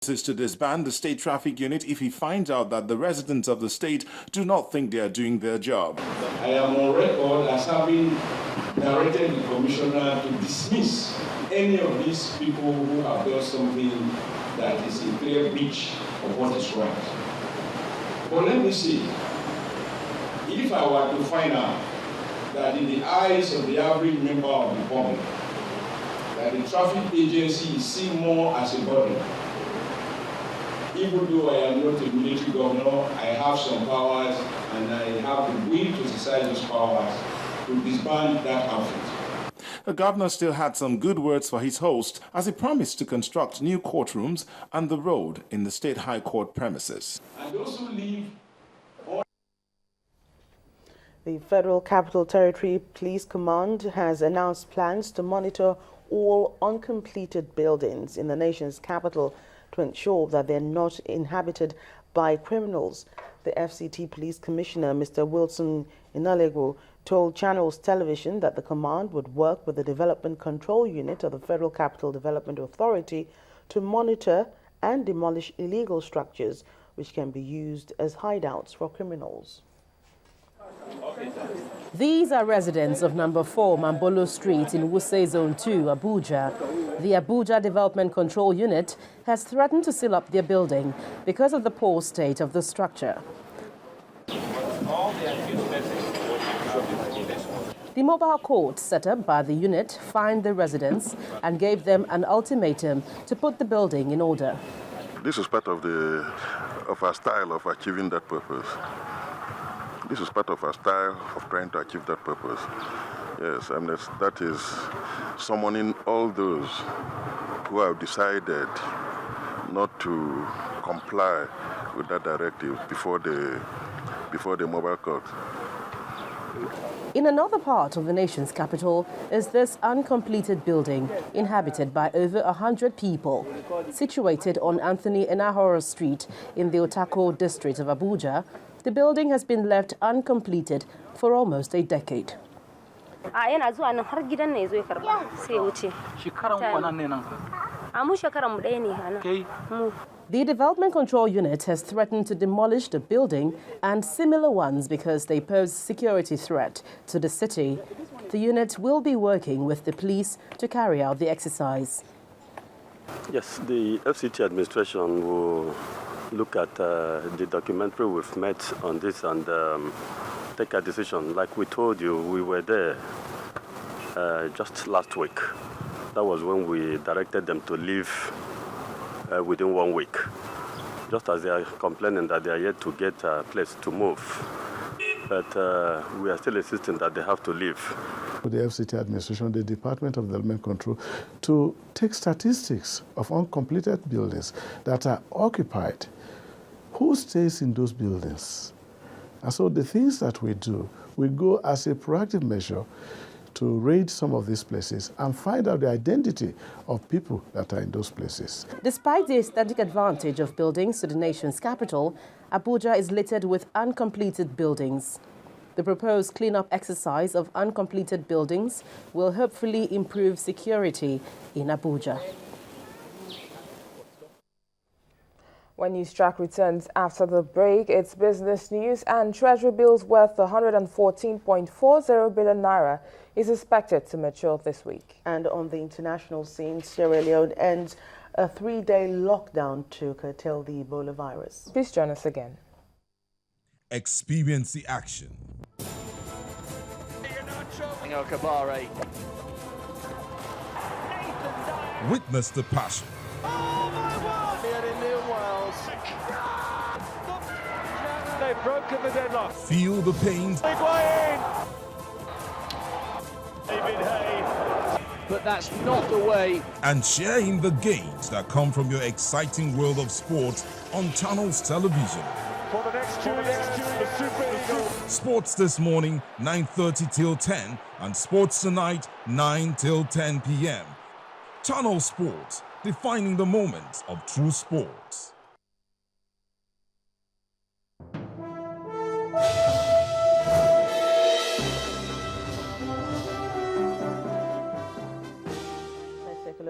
Is to disband the state traffic unit if he finds out that the residents of the state do not think they are doing their job. I am on record as having directed the commissioner to dismiss any of these people who have done something that is a clear breach of what is right. But let me see, if I were to find out that in the eyes of the average member of the public, that the traffic agency is seen more as a burden, even though I am not a military governor, I have some powers and I have the will to exercise those powers to disband that outfit. The governor still had some good words for his host as he promised to construct new courtrooms and the road in the State High Court premises. And those who live on The Federal Capital Territory Police Command has announced plans to monitor all uncompleted buildings in the nation's capital to ensure that they're not inhabited by criminals. The FCT Police Commissioner, Mr. Wilson Inalego, told Channels Television that the command would work with the Development Control Unit of the Federal Capital Development Authority to monitor and demolish illegal structures which can be used as hideouts for criminals. These are residents of number 4 Mambolo Street in Wuse Zone 2, Abuja. The Abuja Development Control Unit has threatened to seal up their building because of the poor state of the structure. The mobile court set up by the unit fined the residents and gave them an ultimatum to put the building in order. This is part of our style of achieving that purpose. This is part of our style of trying to achieve that purpose. Yes, and that is summoning all those who have decided not to comply with that directive before the mobile court. In another part of the nation's capital is this uncompleted building inhabited by over 100 people. Situated on Anthony Enahoro Street in the Otako district of Abuja, the building has been left uncompleted for almost a decade. The Development Control Unit has threatened to demolish the building and similar ones because they pose security threat to the city. The unit will be working with the police to carry out the exercise. Yes, the FCT administration will look at the documentary we've met on this and take a decision. Like we told you, we were there just last week. That was when we directed them to leave within 1 week, just as they are complaining that they are yet to get a place to move. But we are still insisting that they have to leave. The FCT administration, the Department of Development Control, to take statistics of uncompleted buildings that are occupied. Who stays in those buildings? And so the things that we do, we go as a proactive measure to raid some of these places and find out the identity of people that are in those places. Despite the aesthetic advantage of buildings to the nation's capital, Abuja is littered with uncompleted buildings. The proposed cleanup exercise of uncompleted buildings will hopefully improve security in Abuja. When News Track returns after the break, it's business news, and treasury bills worth 114.40 billion naira is expected to mature this week. And on the international scene, Sierra Leone ends a 3-day lockdown to curtail the Ebola virus. Please join us again. Experience the action. Witness the passion. They've broken the deadlock. Feel the pain. But that's not the way. And share in the gains that come from your exciting world of sports on Channels Television. For the next 2 years, the Super Eagles. Sports this morning, 9:30 till 10, and Sports tonight, 9 till 10 p.m. Channel Sports, defining the moments of true sports.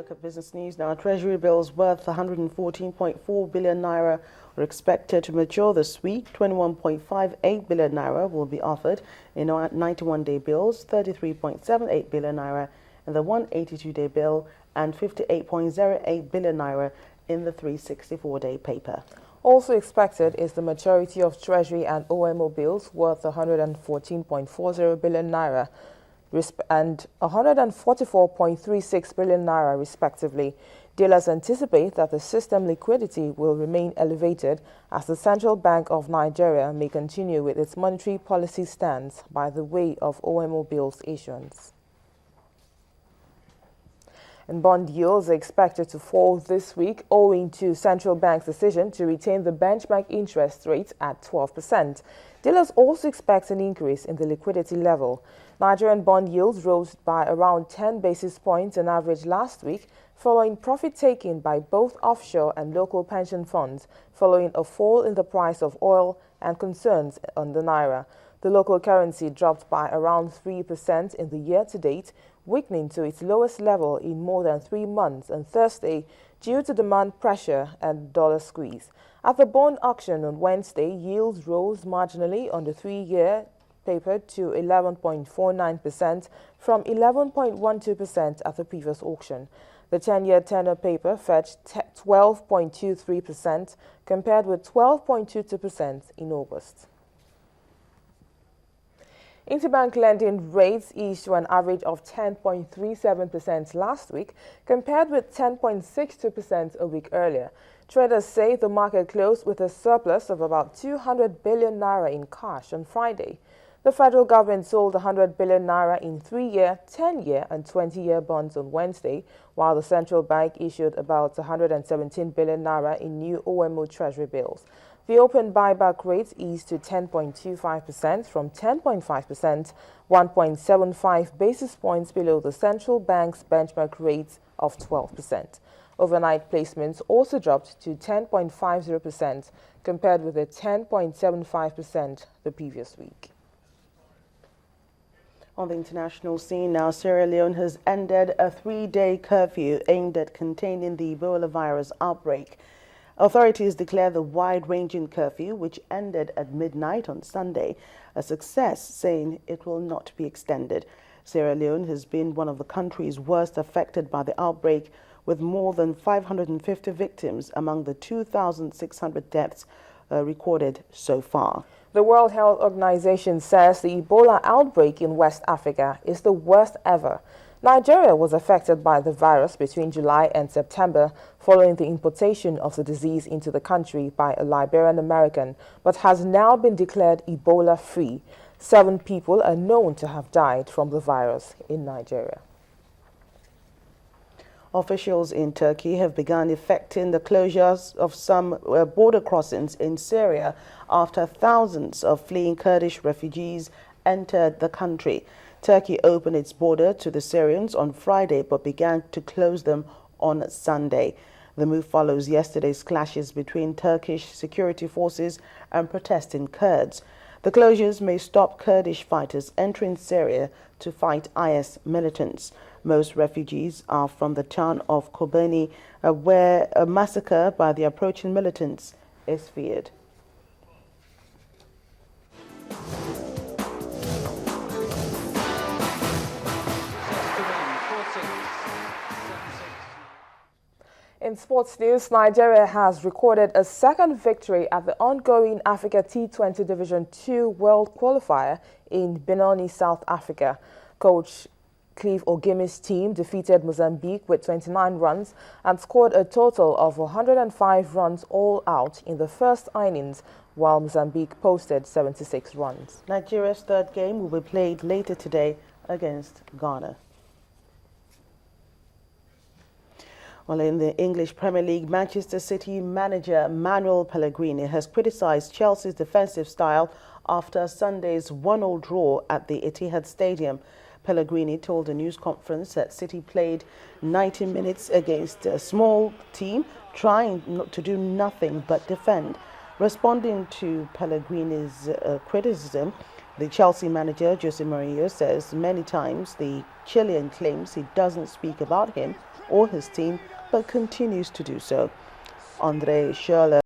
look at business news now. Treasury bills worth 114.4 billion naira are expected to mature this week. 21.58 billion naira will be offered in 91-day bills, 33.78 billion naira in the 182-day bill, and 58.08 billion naira in the 364-day paper. Also expected is the maturity of Treasury and OMO bills worth 114.40 billion naira and 144.36 billion naira respectively. Dealers anticipate that the system liquidity will remain elevated as the Central Bank of Nigeria may continue with its monetary policy stance by the way of OMO bills issuance. And bond yields are expected to fall this week owing to central bank's decision to retain the benchmark interest rate at 12%. Dealers also expect an increase in the liquidity level. Nigerian bond yields rose by around 10 basis points on average last week, following profit taken by both offshore and local pension funds, following a fall in the price of oil and concerns on the naira. The local currency dropped by around 3% in the year-to-date, weakening to its lowest level in more than 3 months on Thursday due to demand pressure and dollar squeeze. At the bond auction on Wednesday, yields rose marginally on the 3-year paper to 11.49% from 11.12% at the previous auction. The 10-year tenor paper fetched 12.23% compared with 12.22% in August. Interbank lending rates eased to an average of 10.37% last week, compared with 10.62% a week earlier. Traders say the market closed with a surplus of about 200 billion naira in cash on Friday. The federal government sold 100 billion naira in 3-year, 10-year and 20-year bonds on Wednesday, while the central bank issued about 117 billion naira in new OMO treasury bills. The open buyback rate eased to 10.25% from 10.5%, 1.75 basis points below the central bank's benchmark rate of 12%. Overnight placements also dropped to 10.50% compared with the 10.75% the previous week. On the international scene now, Sierra Leone has ended a 3-day curfew aimed at containing the Ebola virus outbreak. Authorities declared the wide-ranging curfew, which ended at midnight on Sunday, a success, saying it will not be extended. Sierra Leone has been one of the countries worst affected by the outbreak, with more than 550 victims among the 2,600 deaths recorded so far. The World Health Organization says the Ebola outbreak in West Africa is the worst ever. Nigeria was affected by the virus between July and September following the importation of the disease into the country by a Liberian American, but has now been declared Ebola-free. 7 people are known to have died from the virus in Nigeria. Officials in Turkey have begun effecting the closures of some border crossings in Syria after thousands of fleeing Kurdish refugees entered the country. Turkey opened its border to the Syrians on Friday but began to close them on Sunday. The move follows yesterday's clashes between Turkish security forces and protesting Kurds. The closures may stop Kurdish fighters entering Syria to fight IS militants. Most refugees are from the town of Kobani, where a massacre by the approaching militants is feared. In sports news, Nigeria has recorded a second victory at the ongoing Africa T20 Division 2 World Qualifier in Benoni, South Africa. Coach Clive Ogimi's team defeated Mozambique with 29 runs and scored a total of 105 runs all out in the first innings, while Mozambique posted 76 runs. Nigeria's third game will be played later today against Ghana. Well, in the English Premier League, Manchester City manager Manuel Pellegrini has criticised Chelsea's defensive style after Sunday's 1-1 draw at the Etihad Stadium. Pellegrini told a news conference that City played 90 minutes against a small team, trying to do nothing but defend. Responding to Pellegrini's criticism, The Chelsea manager, Jose Mourinho, says many times the Chilean claims he doesn't speak about him or his team, but continues to do so. Andre Schürrle